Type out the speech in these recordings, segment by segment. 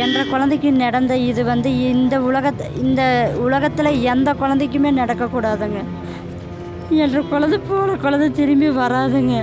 என்ற குழந்தைக்கு நடந்த இது இந்த உலகத்தில் எந்த குழந்தைக்குமே நடக்கக்கூடாதுங்க. என்ற குழந்தை போன குழந்தை திரும்பி வராதுங்க.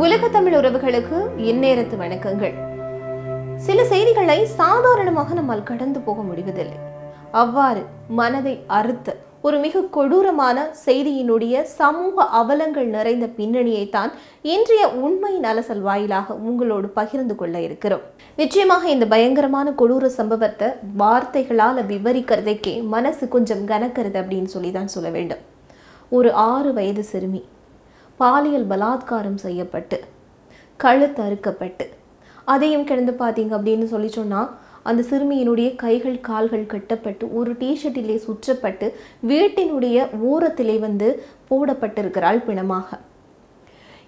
உலக தமிழ் உறவுகளுக்கு இந்நேரத்து வணக்கங்கள். சில செய்திகளை சாதாரணமாக நம்மால் கடந்து போக முடிவதில்லை. அவ்வாறு மனதை அறுத்த ஒரு மிக கொடூரமான செய்தியினுடைய சமூக அவலங்கள் நிறைந்த பின்னணியைத்தான் இன்றைய உண்மை அலசல் வாயிலாக உங்களோடு பகிர்ந்து கொள்ள இருக்கிறோம். நிச்சயமாக இந்த பயங்கரமான கொடூர சம்பவத்தை வார்த்தைகளால் விவரிக்கிறதுக்கே மனசு கொஞ்சம் கனக்கிறது அப்படின்னு சொல்லிதான் சொல்ல வேண்டும். ஒரு 6 வயது சிறுமி பாலியல் பலாத்காரம் செய்யப்பட்டு கழுத்து அறுக்கப்பட்டு, அதையும் கிடந்து பார்த்தீங்க அப்படின்னு சொல்லி சொன்னால் அந்த சிறுமியினுடைய கைகள் கால்கள் கட்டப்பட்டு ஒரு டிஷர்ட்டிலே சுற்றப்பட்டு வீட்டினுடைய ஓரத்திலே போடப்பட்டிருக்கிறாள் பிணமாக.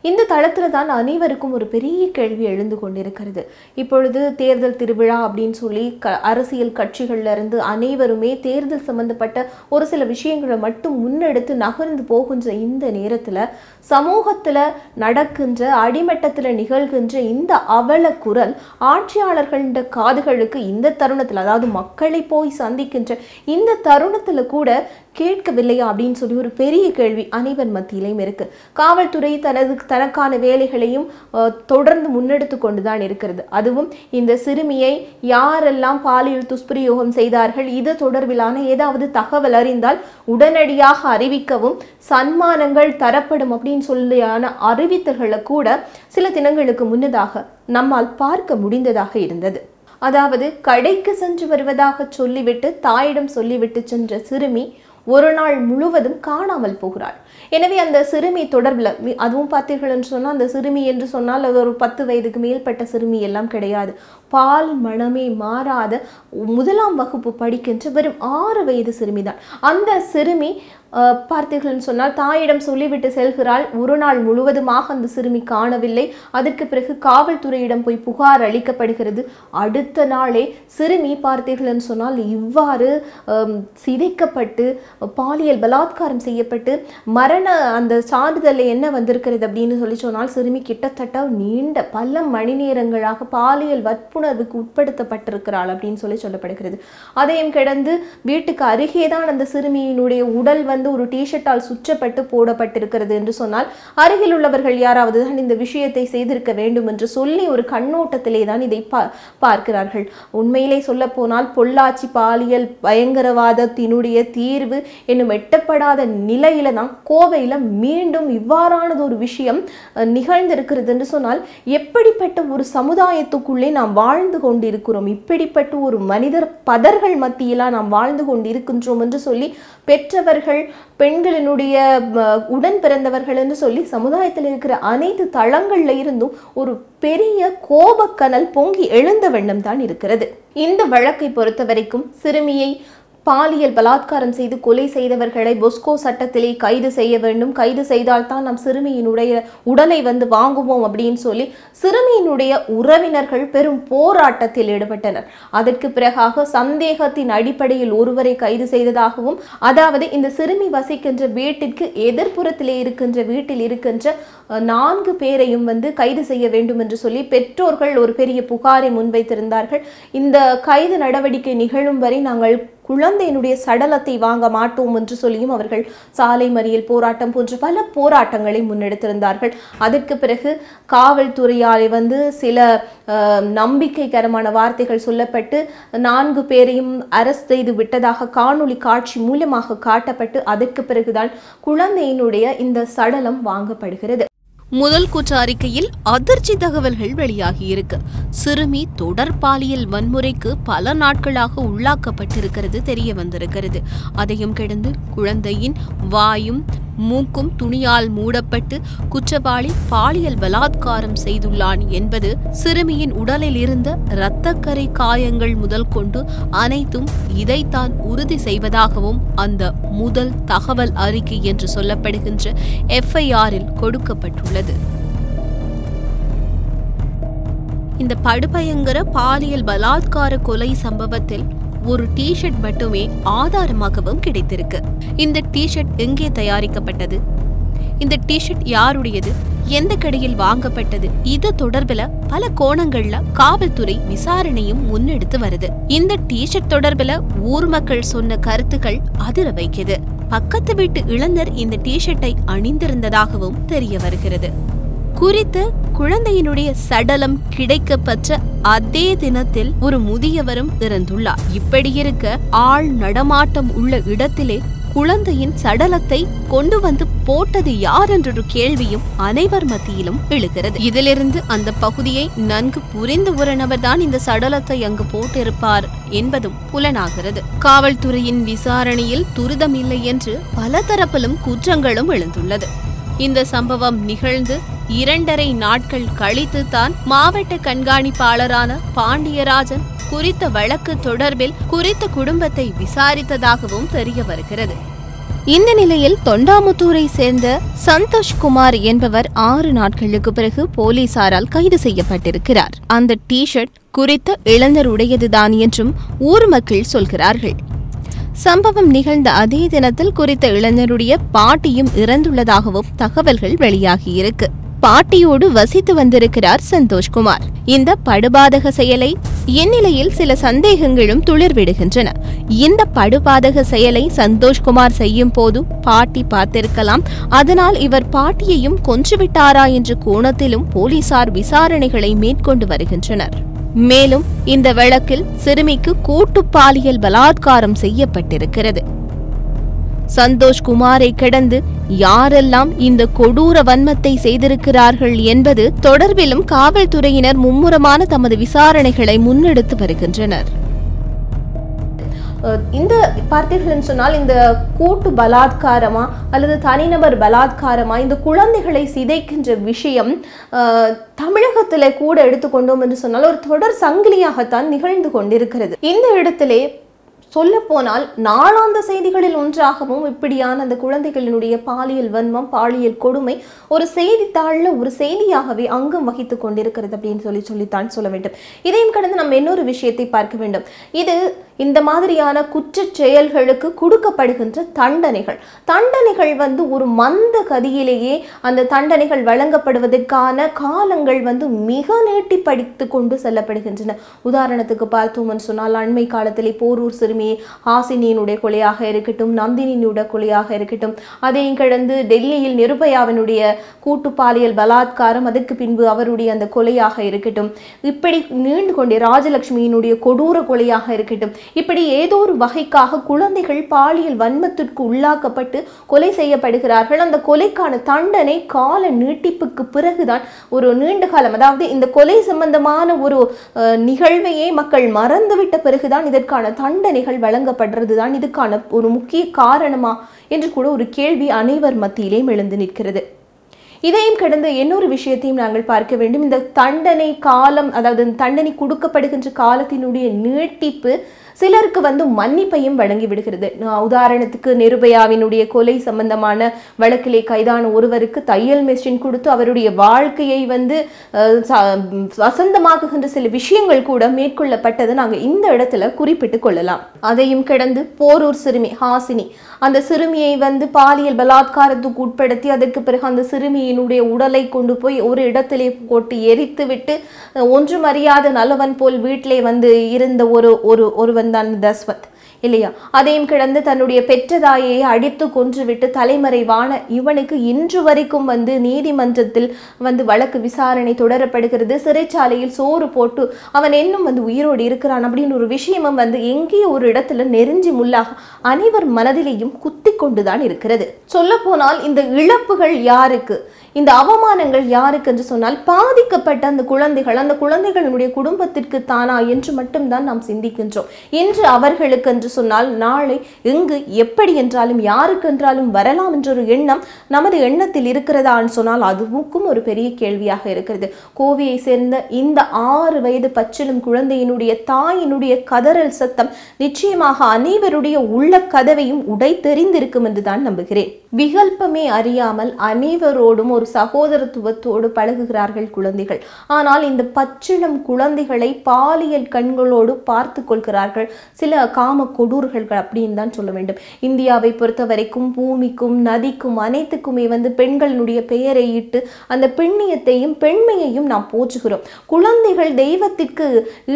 இந்த தளத்துல தான் அனைவருக்கும் ஒரு பெரிய கேள்வி எழுந்து கொண்டிருக்கிறது. இப்பொழுது தேர்தல் திருவிழா அப்படின்னு சொல்லி அரசியல் கட்சிகள்ல இருந்து அனைவருமே தேர்தல் சம்பந்தப்பட்ட ஒரு சில விஷயங்களை மட்டும் முன்னெடுத்து நகர்ந்து போகின்ற இந்த நேரத்துல சமூகத்துல நடக்கின்ற அடிமட்டத்துல நிகழ்கின்ற இந்த அவல குரல் ஆட்சியாளர்கள காதுகளுக்கு இந்த தருணத்துல, அதாவது மக்களை போய் சந்திக்கின்ற இந்த தருணத்துல கூட கேட்கவில்லையா அப்படின்னு சொல்லி ஒரு பெரிய கேள்வி அனைவர் மத்தியிலையும் இருக்கு. காவல்துறை தனக்கான வேலைகளையும் தொடர்ந்து முன்னெடுத்து கொண்டுதான் இருக்கிறது. அதுவும் இந்த சிறுமியை யாரெல்லாம் பாலியல் துஷ்பிரயோகம் செய்தார்கள், இது தொடர்பிலான ஏதாவது தகவல் அறிந்தால் உடனடியாக அறிவிக்கவும் சன்மானங்கள் தரப்படும் அப்படின்னு சொல்லியான அறிவித்தல்களை கூட சில தினங்களுக்கு முன்னதாக நம்மால் பார்க்க முடிந்ததாக இருந்தது. அதாவது கடைக்கு சென்று வருவதாக சொல்லிவிட்டு தாயிடம் சொல்லிவிட்டு சென்ற சிறுமி ஒரு நாள் முழுவதும் காணாமல் போகிறாள். எனவே அந்த சிறுமி தொடர்பில், அதுவும் பார்த்தீர்கள் என்று சொன்னால் அந்த சிறுமி என்று சொன்னால் அது ஒரு 10 வயதுக்கு மேற்பட்ட சிறுமி எல்லாம் கிடையாது. பால் மனமே மாறாத 1ஆம் வகுப்பு படிக்கின்ற வெறும் 6 வயது சிறுமிதான். அந்த சிறுமி பார்த்தீர்கள் சொன்னால் தாயிடம் சொல்லிவிட்டு செல்கிறாள். ஒரு நாள் முழுவதுமாக அந்த சிறுமி காணவில்லை. அதற்கு பிறகு காவல்துறையிடம் போய் புகார் அளிக்கப்படுகிறது. அடுத்த நாளே சிறுமி பார்த்தீர்கள் சொன்னால் இவ்வாறு சிதைக்கப்பட்டு பாலியல் பலாத்காரம் செய்யப்பட்டு மரண அந்த சான்றிதழில் என்ன வந்திருக்கிறது அப்படின்னு சொல்லி சொன்னால் சிறுமி கிட்டத்தட்ட நீண்ட பல மணி நேரங்களாக பாலியல் வற்புணர்வுக்கு உட்படுத்தப்பட்டிருக்கிறாள் அப்படின்னு சொல்லப்படுகிறது. அதையும் கிடந்து வீட்டுக்கு அருகேதான் அந்த சிறுமியினுடைய உடல் ஒரு டிஷர்ட்டால் சுற்றப்பட்டு போடப்பட்டிருக்கிறது என்று சொன்னால் அருகில் உள்ளவர்கள் யாராவது தான் இந்த விஷயத்தை செய்திருக்க வேண்டும் என்று சொல்லி ஒரு கண்ணோட்டத்திலே தான் இதை பார்க்கிறார்கள். உண்மையிலே சொல்ல போனால் பொள்ளாச்சி பாலியல் பயங்கரவாதத்தினுடைய தீர்வு என்னும் எட்டப்படாத நிலையில தான் கோவையில மீண்டும் இவ்வாறானது ஒரு விஷயம் நிகழ்ந்திருக்கிறது என்று சொன்னால் எப்படிப்பட்ட ஒரு சமுதாயத்துக்குள்ளே நாம் வாழ்ந்து கொண்டிருக்கிறோம், இப்படிப்பட்ட ஒரு மனிதர் பதர்கள் மத்தியில நாம் வாழ்ந்து கொண்டிருக்கின்றோம் என்று சொல்லி பெற்றவர்கள், பெண்களினுடைய உடன் பிறந்தவர்கள் என்று சொல்லி சமுதாயத்தில் இருக்கிற அனைத்து தளங்கள்ல இருந்தும் ஒரு பெரிய கோபக்கனல் பொங்கி எழுந்த வண்ணம் தான் இருக்கிறது. இந்த வழக்கை பொறுத்த வரைக்கும் சிறுமியை பாலியல் பலாத்காரம் செய்து கொலை செய்தவர்களை பொஸ்கோ சட்டத்திலே கைது செய்ய வேண்டும். கைது செய்தால் தான் நம் சிறுமியினுடைய உடலை வாங்குவோம் அப்படின்னு சொல்லி சிறுமியினுடைய உறவினர்கள் பெரும் போராட்டத்தில் ஈடுபட்டனர். அதற்கு பிறகாக சந்தேகத்தின் அடிப்படையில் ஒருவரை கைது செய்ததாகவும், அதாவது இந்த சிறுமி வசிக்கின்ற வீட்டிற்கு எதிர்ப்புறத்திலே இருக்கின்ற வீட்டில் இருக்கின்ற 4 பேரையும் கைது செய்ய வேண்டும் என்று சொல்லி பெற்றோர்கள் ஒரு பெரிய புகாரை முன்வைத்திருந்தார்கள். இந்த கைது நடவடிக்கை நிகழும் வரை நாங்கள் குழந்தையினுடைய சடலத்தை வாங்க மாட்டோம் என்று சொல்லியும் அவர்கள் சாலை மறியல் போராட்டம் போன்ற பல போராட்டங்களை முன்னெடுத்திருந்தார்கள். அதற்கு பிறகு காவல்துறையால் சில நம்பிக்கைகரமான வார்த்தைகள் சொல்லப்பட்டு 4 பேரையும் அரெஸ்ட் செய்து விட்டதாக காணொளி காட்சி மூலமாக காட்டப்பட்டு அதற்கு பிறகுதான் குழந்தையினுடைய இந்த சடலம் வாங்கப்படுகிறது. முதல் குற்ற அறிக்கையில் அதிர்ச்சி தகவல்கள் வெளியாகியிருக்கு. சிறுமி தொடர் பாலியல் வன்முறைக்கு பல நாட்களாக உள்ளாக்கப்பட்டிருக்கிறது தெரிய வந்திருக்கிறது. அதையும் கிடந்து குழந்தையின் வாயும் மூக்கும் துணியால் மூடப்பட்டு குற்றவாளி பாலியல் பலாத்காரம் செய்துள்ளான் என்பது, சிறுமியின் உடலில் இருந்த இரத்தக்கரை காயங்கள் முதல் கொண்டு அனைத்தும் இதைத்தான் உறுதி செய்வதாகவும் அந்த முதல் தகவல் அறிக்கை என்று சொல்லப்படுகின்ற FIR-இல் கொடுக்கப்பட்டுள்ளது. இந்த படுபயங்கர பாலியல் பலாத்கார கொலை சம்பவத்தில் ஒரு டிஷர்ட் மட்டுமே ஆதாரமாகவும் கிடைத்திருக்கு. இந்த டிஷர்ட் எங்கே தயாரிக்கப்பட்டது, இந்த டிஷர்ட் யாருடையது, எந்த கடையில் வாங்கப்பட்டது, இது தொடர்பில் பல கோணங்கள்ல காவல்துறை விசாரணையும் முன்னெடுத்து வருது. இந்த டிஷர்ட் தொடர்பில் ஊர் மக்கள் சொன்ன கருத்துக்கள் அதிர வைக்குது. பக்கத்து வீட்டு இளைஞர் இந்த டிஷர்ட்டை அணிந்திருந்ததாகவும் தெரிய வருகிறது. குறித்த குழந்தையினுடைய சடலம் கிடைக்கப்பெற்ற அதே தினத்தில் ஒரு முதியவரும் இறந்துள்ளார். இப்படி இருக்க ஆள் நடமாட்டம் உள்ள இடத்திலே குழந்தையின் சடலத்தை கொண்டு வந்து போட்டது யார் என்ற கேள்வியும் அனைவர் மத்தியிலும் எழுகிறது. இதிலிருந்து அந்த பகுதியை நன்கு புரிந்து ஒரு நபர்தான் இந்த சடலத்தை அங்கு போட்டிருப்பார் என்பதும் புலனாகிறது. காவல்துறையின் விசாரணையில் துரிதம் இல்லை என்று பல தரப்பிலும் குற்றங்களும் எழுந்துள்ளது. இந்த சம்பவம் நிகழ்ந்து 2.5 நாட்கள் கழித்து தான் மாவட்ட கண்காணிப்பாளரான பாண்டியராஜன் குறித்த வழக்கு தொடர்பில் குறித்த குடும்பத்தை விசாரித்ததாகவும் தெரிய வருகிறது. இந்த நிலையில் தொண்டாமுத்தூரை சேர்ந்த சந்தோஷ்குமார் என்பவர் 6 நாட்களுக்கு பிறகு போலீசாரால் கைது செய்யப்பட்டிருக்கிறார். அந்த டிஷர்ட் குறித்த இளைஞருடையதுதான் என்றும் ஊர் மக்கள் சொல்கிறார்கள். சம்பவம் நிகழ்ந்த அதே தினத்தில் குறித்த இளைஞருடைய பாட்டியும் இறந்துள்ளதாகவும் தகவல்கள் வெளியாகியிருக்கு. பாட்டியோடு வசித்து வந்திருக்கிறார் சந்தோஷ்குமார். இந்த படுபாதக செயலை இந்நிலையில் சில சந்தேகங்களும் துளிர்விடுகின்றன. இந்த படுபாதக செயலை சந்தோஷ்குமார் செய்யும் போது பாட்டி பார்த்திருக்கலாம். அதனால் இவர் பாட்டியையும் கொன்றுவிட்டாரா என்ற கோணத்திலும் போலீசார் விசாரணைகளை மேற்கொண்டு வருகின்றனர். மேலும் இந்த வழக்கில் சிறுமிக்கு கூட்டு பாலியல் பலாத்காரம் செய்யப்பட்டிருக்கிறது. சந்தோஷ்குமாரை கடந்து யாரெல்லாம் இந்த கொடூர வன்மத்தை செய்திருக்கிறார்கள் என்பது தொடர்பிலும் காவல்துறையினர் மும்முரமான தமது விசாரணைகளை முன்னெடுத்து வருகின்றனர். இந்த பார்த்தீர்கள் சொன்னால் இந்த கூட்டு பலாத்காரமா அல்லது தனிநபர் பலாத்காரமா, இந்த குழந்தைகளை சிதைக்கின்ற விஷயம் தமிழகத்திலே கூட எடுத்துக்கொண்டோம் என்று சொன்னால் ஒரு தொடர் சங்கிலியாகத்தான் நிகழ்ந்து கொண்டிருக்கிறது. இந்த இடத்திலே சொல்ல போனால் நாளாந்த செய்திகளில் ஒன்றாகவும் இப்படியான அந்த குழந்தைகளினுடைய பாலியல் வன்மம், பாலியல் கொடுமை ஒரு செய்தித்தாளில் ஒரு செய்தியாகவே அங்கம் வகித்து கொண்டிருக்கிறது அப்படின்னு சொல்லித்தான் சொல்ல வேண்டும். இதையும் கடந்து நம்ம இன்னொரு விஷயத்தை பார்க்க வேண்டும். இது இந்த மாதிரியான குற்ற செயல்களுக்கு கொடுக்கப்படுகின்ற தண்டனைகள் ஒரு மந்த கதியிலேயே அந்த தண்டனைகள் வழங்கப்படுவதற்கான காலங்கள் மிக நீட்டிப்படித்து கொண்டு செல்லப்படுகின்றன. உதாரணத்துக்கு பார்த்தோம்னு சொன்னால் அண்மை காலத்திலே போரூர் சிறுமி ஹாசினியினுடைய கொலையாக இருக்கட்டும், நந்தினியினுடைய கொலையாக இருக்கட்டும், அதையும் கடந்து டெல்லியில் நிருபயாவினுடைய கூட்டு பாலியல் பலாத்காரம், அதற்கு பின்பு அவருடைய அந்த கொலையாக இருக்கட்டும், இப்படி நீண்டு கொண்டே ராஜலட்சுமியினுடைய கொடூர கொலையாக இருக்கட்டும், இப்படி ஏதோ ஒரு வகைக்காக குழந்தைகள் பாலியல் வன்மத்திற்கு உள்ளாக்கப்பட்டு கொலை செய்யப்படுகிறார்கள். அந்த கொலைக்கான தண்டனை கால நீட்டிப்புக்கு பிறகுதான் ஒரு நீண்ட காலம், அதாவது இந்த கொலை சம்பந்தமான ஒரு நிகழ்வையே மக்கள் மறந்துவிட்ட பிறகுதான் இதற்கான தண்டனைகள் வழங்கப்படுறதுதான் இதுக்கான ஒரு முக்கிய காரணமா என்று கூட ஒரு கேள்வி அனைவர் மத்தியிலேயும் எழுந்து நிற்கிறது. இதையும் கடந்த இன்னொரு விஷயத்தையும் நாங்கள் பார்க்க வேண்டும். இந்த தண்டனை காலம், அதாவது தண்டனை கொடுக்கப்படுகின்ற காலத்தினுடைய நீட்டிப்பு சிலருக்கு மன்னிப்பையும் வழங்கி விடுகிறது. உதாரணத்துக்கு நிருபயாவினுடைய கொலை சம்பந்தமான வழக்கிலே கைதான ஒருவருக்கு தையல் மெஷின் கொடுத்து அவருடைய வாழ்க்கையை வசந்தமாக்குகின்ற சில விஷயங்கள் கூட மேற்கொள்ளப்பட்டது நாங்கள் இந்த இடத்துல குறிப்பிட்டு கொள்ளலாம். அதையும் கடந்து போரூர் சிறுமி ஹாசினி, அந்த சிறுமியை பாலியல் பலாத்காரத்துக்கு உட்படுத்தி அதற்கு பிறகு அந்த சிறுமியினுடைய உடலை கொண்டு போய் ஒரு இடத்திலே போட்டு எரித்து விட்டு ஒன்றும் அறியாத நல்லவன் போல் வீட்டிலே இருந்த ஒருவன் தான் தஸ்வந்த் இல்லையா. அதையும் கிடந்து தன்னுடைய பெற்றதாயை அடித்து கொன்றுவிட்டு தலைமறைவான இவனுக்கு இன்று வரைக்கும் நீதிமன்றத்தில் வழக்கு விசாரணை தொடரப்படுகிறது. சிறைச்சாலையில் சோறு போட்டு அவன் இன்னும் உயிரோடு இருக்கிறான் அப்படின்னு ஒரு விஷயமும் எங்கேயோ ஒரு இடத்துல நெருஞ்சி முள்ளாக அனைவர் மனதிலேயும் குத்தி கொண்டுதான் இருக்கிறது. சொல்ல போனால் இந்த இழப்புகள் யாருக்கு? இந்த அவமானங்கள் யாருக்கு என்று சொன்னால் பாதிக்கப்பட்ட அந்த குழந்தைகளுடைய குடும்பத்திற்கு தானா என்று மட்டும்தான் நாம் சிந்திக்கின்றோம். இன்று அவர்களுக்கு என்று சொன்னால் நாளை எங்கு எப்படி என்றாலும் யாருக்கு என்றாலும் வரலாம் என்ற ஒரு எண்ணம் நமது எண்ணத்தில் இருக்கிறதான்னு சொன்னால் அதுவும் ஒரு பெரிய கேள்வியாக இருக்கிறது. கோவையை சேர்ந்த இந்த 6 வயது பச்சிலும் குழந்தையினுடைய தாயினுடைய கதறல் சத்தம் நிச்சயமாக அனைவருடைய உள்ள கதவையும் உடைத்தெறிந்திருக்கும் என்றுதான் நம்புகிறேன். விகல்பமே அறியாமல் அனைவரோடும் ஒரு சகோதரத்துவத்தோடு பழகுகிறார்கள் குழந்தைகள். ஆனால் இந்த பச்சிளம் குழந்தைகளை பாலியல் கண்களோடு பார்த்து கொள்கிறார்கள் சில காம கொடூர்கள் அப்படின்னு தான் சொல்ல வேண்டும். இந்தியாவை பொறுத்த வரைக்கும் பூமிக்கும் நதிக்கும் அனைத்துக்குமே பெண்களினுடைய பெயரை இட்டு அந்த பெண்ணியத்தையும் பெண்மையையும் நாம் போற்றுகிறோம். குழந்தைகள் தெய்வத்திற்கு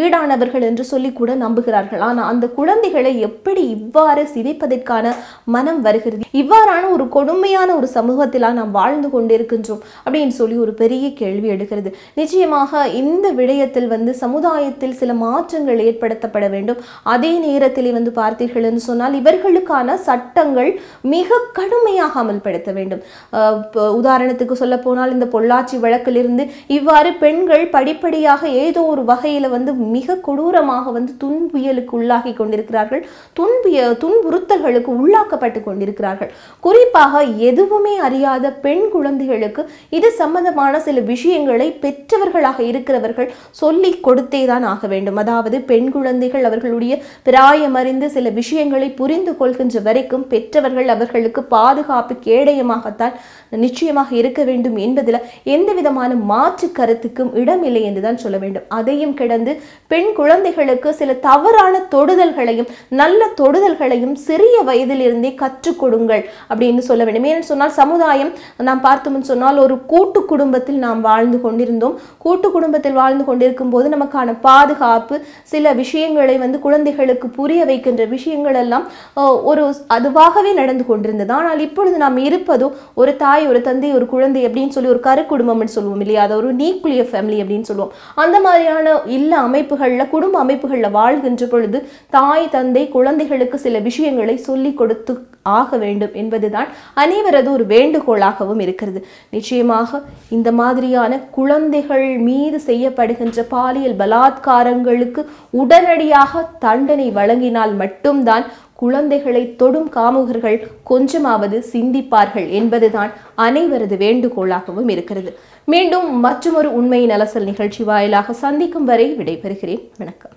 ஈடானவர்கள் என்று சொல்லி கூட நம்புகிறார்கள். ஆனால் அந்த குழந்தைகளை எப்படி இவ்வாறு சிதைப்பதற்கான மனம் வருகிறது? இவ்வாறான ஒரு கொடுமையான ஒரு சமூகத்தில் நாம் வாழ்ந்து கொண்டிருக்கின்றோம் அப்படின்னு சொல்லி ஒரு பெரிய கேள்வி எடுக்கிறது. நிச்சயமாக இந்த விடயத்தில் சமுதாயத்தில் சில மாற்றங்கள் ஏற்படுத்தப்பட வேண்டும். அதே நேரத்தில் பார்த்தீர்கள் என்று சொன்னால் இவர்களுக்கான சட்டங்கள் மிக கடுமையாக அமல்படுத்த வேண்டும். உதாரணத்துக்கு சொல்ல போனால் இந்த பொள்ளாச்சி வழக்கிலிருந்து இவ்வாறு பெண்கள் படிப்படியாக ஏதோ ஒரு வகையில மிக கொடூரமாக துன்புயலுக்கு உள்ளாகி கொண்டிருக்கிறார்கள், துன்புறுத்தல்களுக்கு உள்ளாக்கப்பட்டு கொண்டிருக்கிறார்கள். குறிப்பாக எதுவுமே அறியாத பெண் குழந்தைகளுக்கு இது சம்பந்தமான சில விஷயங்களை பெற்றவர்களாக இருக்கிறவர்கள் சொல்லி கொடுத்தேதான் ஆக வேண்டும். அதாவது பெண் குழந்தைகள் அவர்களுடைய பிராயம் அறிந்து சில விஷயங்களை புரிந்து கொள்கின்ற வரைக்கும் பெற்றவர்கள் அவர்களுக்கு பாதுகாப்பு கேடயமாகத்தான் நிச்சயமாக இருக்க வேண்டும் என்பதில் எந்த விதமான மாற்று கருத்துக்கும் இடமில்லை என்றுதான் சொல்ல வேண்டும். அதையும் கிடந்து பெண் குழந்தைகளுக்கு சில தவறான தொடுதல்களையும் நல்ல தொடுதல்களையும் சிறிய வயதிலிருந்தே கற்றுக் கொடுங்கள் அப்படின்னு சொல்ல வேண்டும். ஏன்னு சொன்னால் சமுதாயம் நாம் பார்த்தோம்னு சொன்னால் ஒரு கூட்டு குடும்பத்தில் நாம் வாழ்ந்து கொண்டிருந்தோம். கூட்டு குடும்பத்தில் வாழ்ந்து கொண்டிருக்கும் போது நமக்கான பாதுகாப்பு சில விஷயங்களை குழந்தைகளுக்கு புரிய வைக்கின்ற விஷயங்கள் எல்லாம் ஒரு அதுவாகவே நடந்து கொண்டிருந்தது. ஆனால் இப்பொழுது நாம் இருப்பதோ ஒரு தாய் ஒரு தந்தை ஒரு குழந்தை அப்படின்னு சொல்லி ஒரு கரு குடும்பம் சொல்லுவோம் இல்லையா, அதை ஒரு நியூக்ளியர் ஃபேமிலி அப்படின்னு சொல்லுவோம். அந்த மாதிரியான இல்ல அமைப்புகள்ல குடும்ப அமைப்புகள்ல வாழ்கின்ற பொழுது தாய் தந்தை குழந்தைகளுக்கு சில விஷயங்களை சொல்லி கொடுத்து ஆக வேண்டும் என்பதுதான் அனைவரது ஒரு வேண்டுகோளாகவும் இருக்கிறது. நிச்சயமாக இந்த மாதிரியான குழந்தைகள் மீது செய்யப்படுகின்ற பாலியல் பலாத்காரங்களுக்கு உடனடியாக தண்டனை வழங்கினால் மட்டும்தான் குழந்தைகளை தொடும் காமுகர்கள் கொஞ்சமாவது சிந்திப்பார்கள் என்பதுதான் அனைவரது வேண்டுகோளாகவும் இருக்கிறது. மீண்டும் மற்றொரு உண்மையின் அலசல் நிகழ்ச்சி வாயிலாக சந்திக்கும் வரை விடைபெறுகிறேன். வணக்கம்.